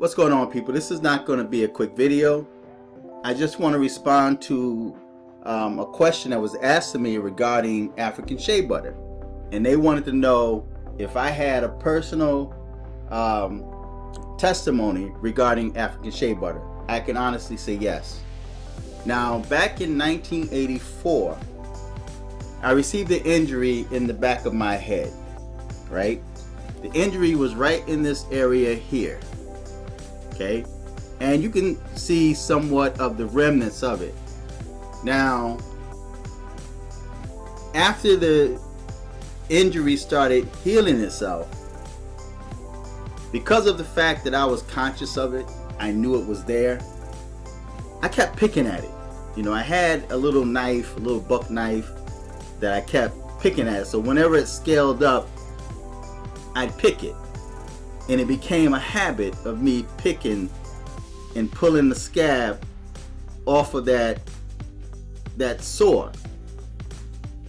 What's going on, people? This is not going to be a quick video. I just want to respond to a question that was asked to me regarding African shea butter, and they wanted to know if I had a personal testimony regarding African shea butter. I can honestly say yes. Now, back in 1984, I received an injury in the back of my head, right? The injury was right in this area here, okay? And you can see somewhat of the remnants of it. Now, after the injury started healing itself, because of the fact that I was conscious of it, I knew it was there, I kept picking at it. You know, I had a little knife, a little buck knife that I kept picking at. So whenever it scaled up, I'd pick it. And it became a habit of me picking and pulling the scab off of that sore.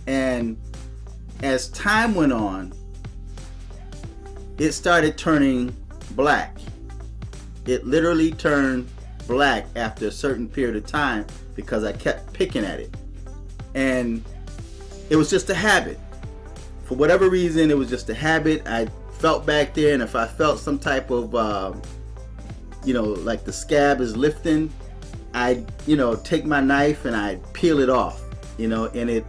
And as time went on, it started turning black. It literally turned black after a certain period of time because I kept picking at it. And it was just a habit. For whatever reason, it was just a habit. I felt back there, and if I felt some type of you know, like the scab is lifting, I'd, you know, take my knife and I'd peel it off, you know, and it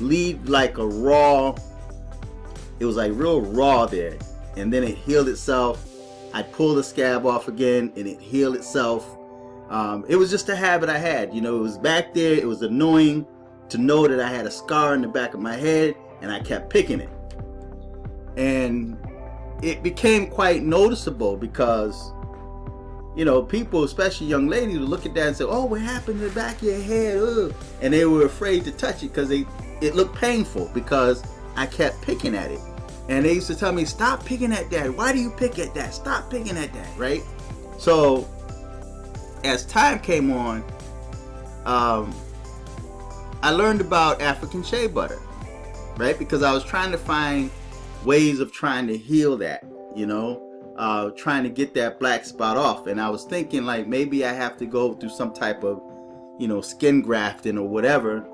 leave like a raw, it was like real raw there, and then it healed itself. I'd pull the scab off again and it healed itself. It was just a habit I had, you know. It was back there. It was annoying to know that I had a scar in the back of my head, and I kept picking it, and it became quite noticeable because, you know, people, especially young ladies, would look at that and say, "Oh, what happened to the back of your head?" Ugh. And they were afraid to touch it because it looked painful because I kept picking at it. And they used to tell me, "Stop picking at that. Why do you pick at that? Stop picking at that," right? So as time came on, I learned about African shea butter, right? Because I was trying to find ways of trying to heal that, you know, trying to get that black spot off. And I was thinking, like, maybe I have to go through some type of, you know, skin grafting or whatever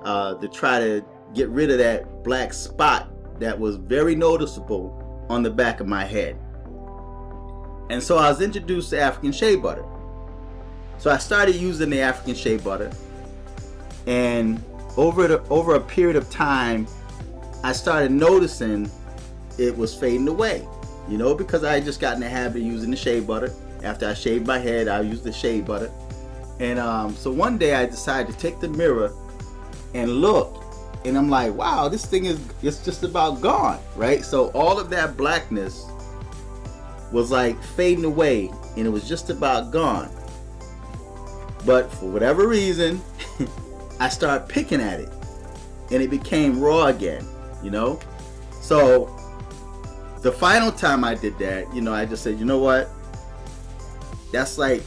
to try to get rid of that black spot that was very noticeable on the back of my head. And so I was introduced to African shea butter. So I started using the African shea butter, and over a period of time, I started noticing it was fading away, you know, because I had just gotten the habit of using the shea butter. After I shaved my head, I used the shea butter. And so one day I decided to take the mirror and look, and I'm like, wow, this thing it's just about gone, right? So all of that blackness was like fading away, and it was just about gone. But for whatever reason, I started picking at it, and it became raw again, you know? So the final time I did that, you know, I just said, you know what? That's like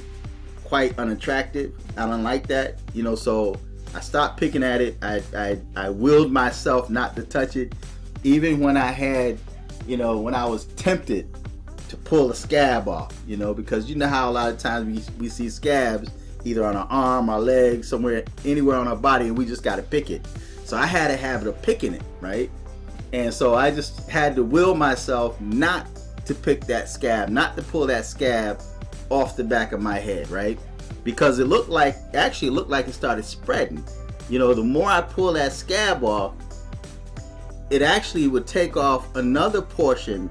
quite unattractive. I don't like that, you know, so I stopped picking at it. I willed myself not to touch it, even when I had, you know, when I was tempted to pull a scab off, you know, because you know how a lot of times we see scabs either on our arm, our leg, somewhere, anywhere on our body, and we just got to pick it. So I had a habit of picking it, right? And so I just had to will myself not to pick that scab, not to pull that scab off the back of my head, right? Because it looked like, actually it looked like it started spreading. You know, the more I pull that scab off, it actually would take off another portion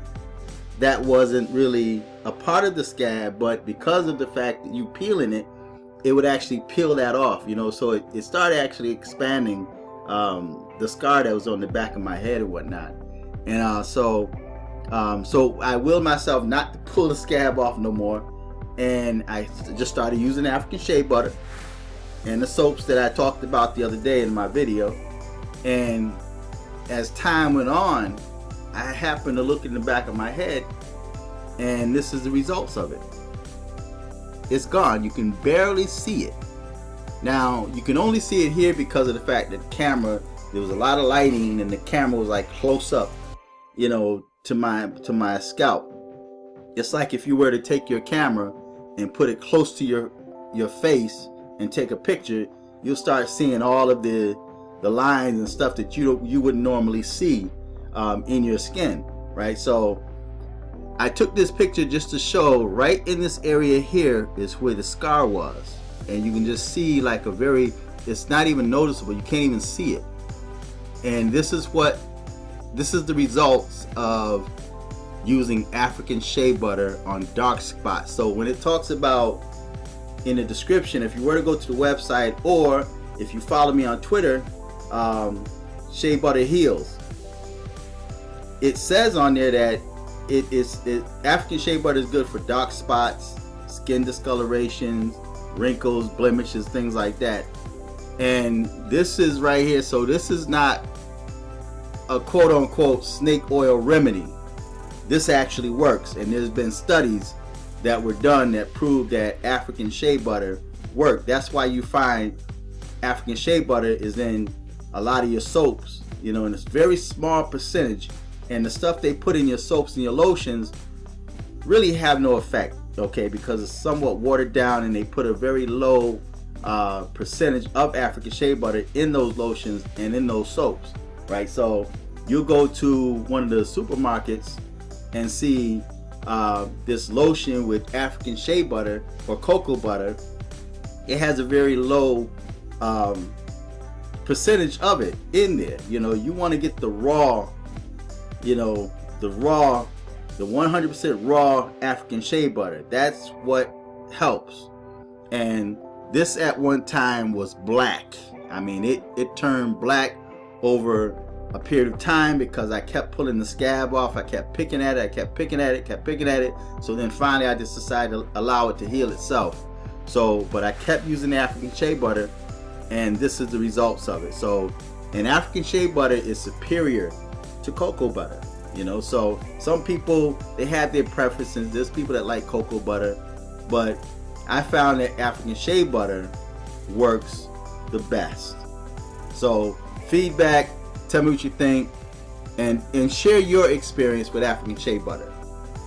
that wasn't really a part of the scab, but because of the fact that you peeling it, it would actually peel that off, you know. So it started actually expanding the scar that was on the back of my head and whatnot. And so I willed myself not to pull the scab off no more, and I just started using African shea butter and the soaps that I talked about the other day in my video. And as time went on, I happened to look in the back of my head, and this is the results of it. It's gone. You can barely see it. Now, you can only see it here because of the fact that the camera, there was a lot of lighting, and the camera was like close up, you know, to my scalp. It's like if you were to take your camera and put it close to your face and take a picture, you'll start seeing all of the lines and stuff that you wouldn't normally see in your skin, right? So I took this picture just to show right in this area here is where the scar was, and you can just see like it's not even noticeable, you can't even see it. And this is the results of using African shea butter on dark spots. So when it talks about in the description, if you were to go to the website, or if you follow me on Twitter, Shea Butter Heals, it says on there that African shea butter is good for dark spots, skin discolorations, wrinkles, blemishes, things like that. And this is right here, so this is not a quote-unquote snake oil remedy. This actually works, and there's been studies that were done that prove that African shea butter work. That's why you find African shea butter is in a lot of your soaps, you know, and it's very small percentage, and the stuff they put in your soaps and your lotions really have no effect, okay, because it's somewhat watered down, and they put a very low percentage of African shea butter in those lotions and in those soaps, right? So you'll go to one of the supermarkets and see this lotion with African shea butter or cocoa butter. It has a very low percentage of it in there. You know, you want to get the raw, you know, the 100% raw African shea butter. That's what helps. And this at one time was black. I mean, it turned black over a period of time because I kept pulling the scab off. I kept picking at it, kept picking at it. So then finally I just decided to allow it to heal itself. So, but I kept using the African shea butter, and this is the results of it. So, and African shea butter is superior to cocoa butter, you know. So some people, they have their preferences. There's people that like cocoa butter, but I found that African shea butter works the best. So feedback, tell me what you think, and share your experience with African shea butter.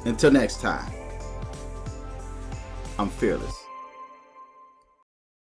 Until next time, I'm fearless.